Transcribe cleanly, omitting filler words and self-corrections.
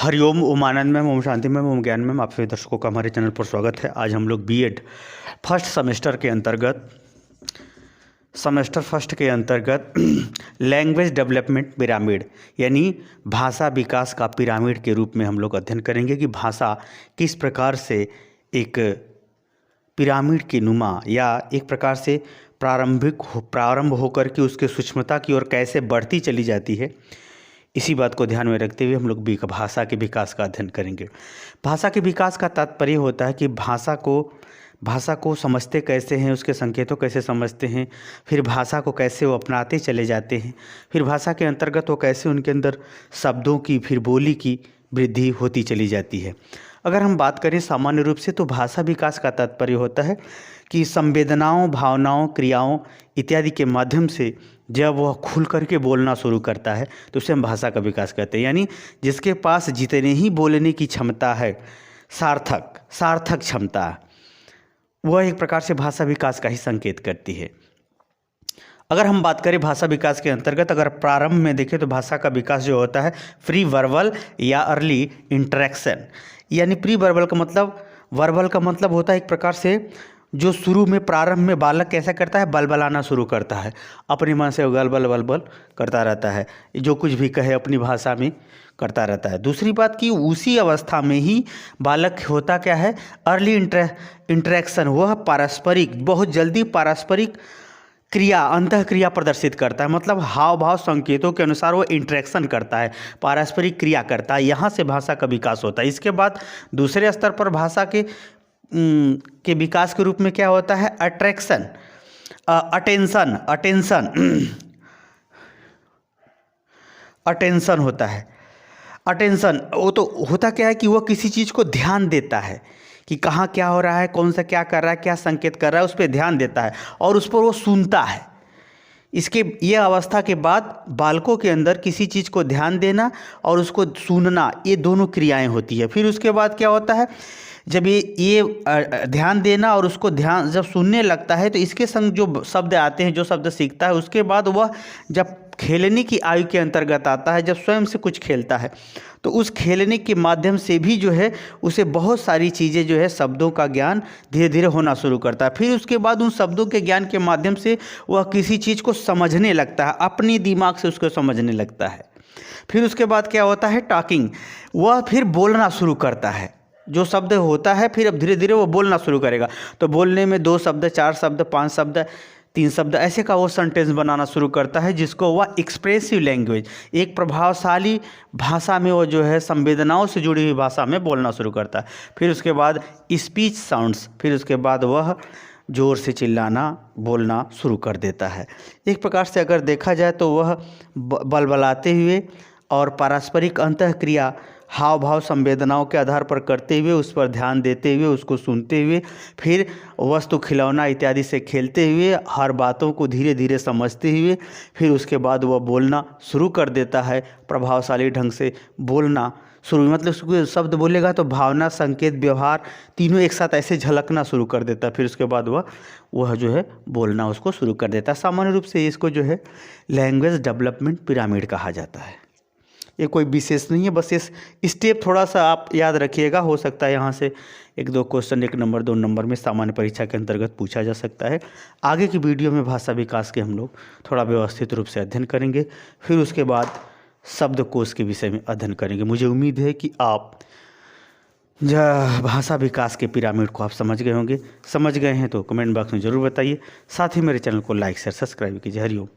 हरिओम, ओम आनंद ma'am, Om Shanti ma'am, ओम ज्ञान ma'am, आप सभी दर्शकों का हमारे चैनल पर स्वागत है। आज हम लोग बीएड फर्स्ट सेमेस्टर के अंतर्गत लैंग्वेज डेवलपमेंट पिरामिड यानी भाषा विकास का पिरामिड के रूप में हम लोग अध्ययन करेंगे कि भाषा किस प्रकार से एक पिरामिड की नुमा या एक प्रकार से प्रारंभ होकर के उसके सूक्ष्मता की ओर कैसे बढ़ती चली जाती है। इसी बात को ध्यान में रखते हुए हम लोग भाषा के विकास का अध्ययन करेंगे। भाषा के विकास का तात्पर्य होता है कि भाषा को समझते कैसे हैं, उसके संकेतों कैसे समझते हैं, फिर भाषा को कैसे वो अपनाते चले जाते हैं, फिर भाषा के अंतर्गत वो कैसे उनके अंदर शब्दों की फिर बोली की वृद्धि होती चली जाती है। अगर हम बात करें सामान्य रूप से तो भाषा विकास का तात्पर्य होता है कि संवेदनाओं, भावनाओं, क्रियाओं इत्यादि के माध्यम से जब वह खुल करके बोलना शुरू करता है तो उसे हम भाषा का विकास कहते हैं। यानी जिसके पास जितने ही बोलने की क्षमता है, सार्थक क्षमता, वह एक प्रकार से भाषा विकास का ही संकेत करती है। अगर हम बात करें भाषा विकास के अंतर्गत, अगर प्रारंभ में देखें तो भाषा का विकास जो होता है प्री वर्बल या अर्ली इंटरेक्शन, यानी प्री वर्बल का मतलब होता है एक प्रकार से जो शुरू में प्रारंभ में बालक कैसा करता है, बलबलाना शुरू करता है, अपने मन से बल करता रहता है, जो कुछ भी कहे अपनी भाषा में करता रहता है। दूसरी बात कि उसी अवस्था में ही बालक होता क्या है, अर्ली इंटरेक्शन, वह बहुत जल्दी पारस्परिक अंतः क्रिया प्रदर्शित करता है, मतलब हाव भाव संकेतों के अनुसार वो इंटरेक्शन करता है, पारस्परिक क्रिया करता है। यहाँ से भाषा का विकास होता है। इसके बाद दूसरे स्तर पर भाषा के विकास के रूप में क्या होता है, अटेंशन होता है। अटेंशन वो तो होता क्या है कि वह किसी चीज़ को ध्यान देता है कि कहाँ क्या हो रहा है, कौन सा क्या कर रहा है, क्या संकेत कर रहा है, उस पर ध्यान देता है और उस पर वो सुनता है। ये अवस्था के बाद बालकों के अंदर किसी चीज़ को ध्यान देना और उसको सुनना, ये दोनों क्रियाएं होती है। फिर उसके बाद क्या होता है, जब ये ध्यान देना और उसको जब सुनने लगता है तो इसके संग जो शब्द आते हैं, जो शब्द सीखता है, उसके बाद वह जब खेलने की आयु के अंतर्गत आता है, जब स्वयं से कुछ खेलता है, तो उस खेलने के माध्यम से भी जो है उसे बहुत सारी चीज़ें जो है शब्दों का ज्ञान धीरे धीरे होना शुरू करता है। फिर उसके बाद उन शब्दों के ज्ञान के माध्यम से वह किसी चीज़ को समझने लगता है, अपनी दिमाग से उसको समझने लगता है। फिर उसके बाद क्या होता है, टॉकिंग, वह फिर बोलना शुरू करता है। जो शब्द होता है फिर अब धीरे धीरे वो बोलना शुरू करेगा, तो बोलने में 2 शब्द, 4 शब्द, 5 शब्द, 3 शब्द ऐसे का वो सेंटेंस बनाना शुरू करता है, जिसको वह एक्सप्रेसिव लैंग्वेज, एक प्रभावशाली भाषा में वो जो है संवेदनाओं से जुड़ी हुई भाषा में बोलना शुरू करता है। फिर उसके बाद स्पीच साउंड्स, फिर उसके बाद वह ज़ोर से चिल्लाना, बोलना शुरू कर देता है। एक प्रकार से अगर देखा जाए तो वह बलबलाते हुए और पारस्परिक अंतःक्रिया हाव भाव संवेदनाओं के आधार पर करते हुए, उस पर ध्यान देते हुए, उसको सुनते हुए, फिर वस्तु खिलौना इत्यादि से खेलते हुए, हर बातों को धीरे धीरे समझते हुए, फिर उसके बाद वह बोलना शुरू कर देता है। प्रभावशाली ढंग से बोलना शुरू, मतलब शब्द बोलेगा तो भावना, संकेत, व्यवहार तीनों एक साथ ऐसे झलकना शुरू कर देता है। फिर उसके बाद वह जो है बोलना उसको शुरू कर देता है। सामान्य रूप से इसको जो है लैंग्वेज डेवलपमेंट पिरामिड कहा जाता है। ये कोई विशेष नहीं है, बस इस स्टेप थोड़ा सा आप याद रखिएगा। हो सकता है यहाँ से 1-2 क्वेश्चन 1 नंबर 2 नंबर में सामान्य परीक्षा के अंतर्गत पूछा जा सकता है। आगे की वीडियो में भाषा विकास के हम लोग थोड़ा व्यवस्थित रूप से अध्ययन करेंगे। फिर उसके बाद शब्दकोश के विषय में अध्ययन करेंगे। मुझे उम्मीद है कि आप भाषा विकास के पिरामिड को आप समझ गए होंगे। समझ गए हैं तो कमेंट बॉक्स में ज़रूर बताइए। साथ ही मेरे चैनल को लाइक शेयर सब्सक्राइब कीजिए। हरिओम।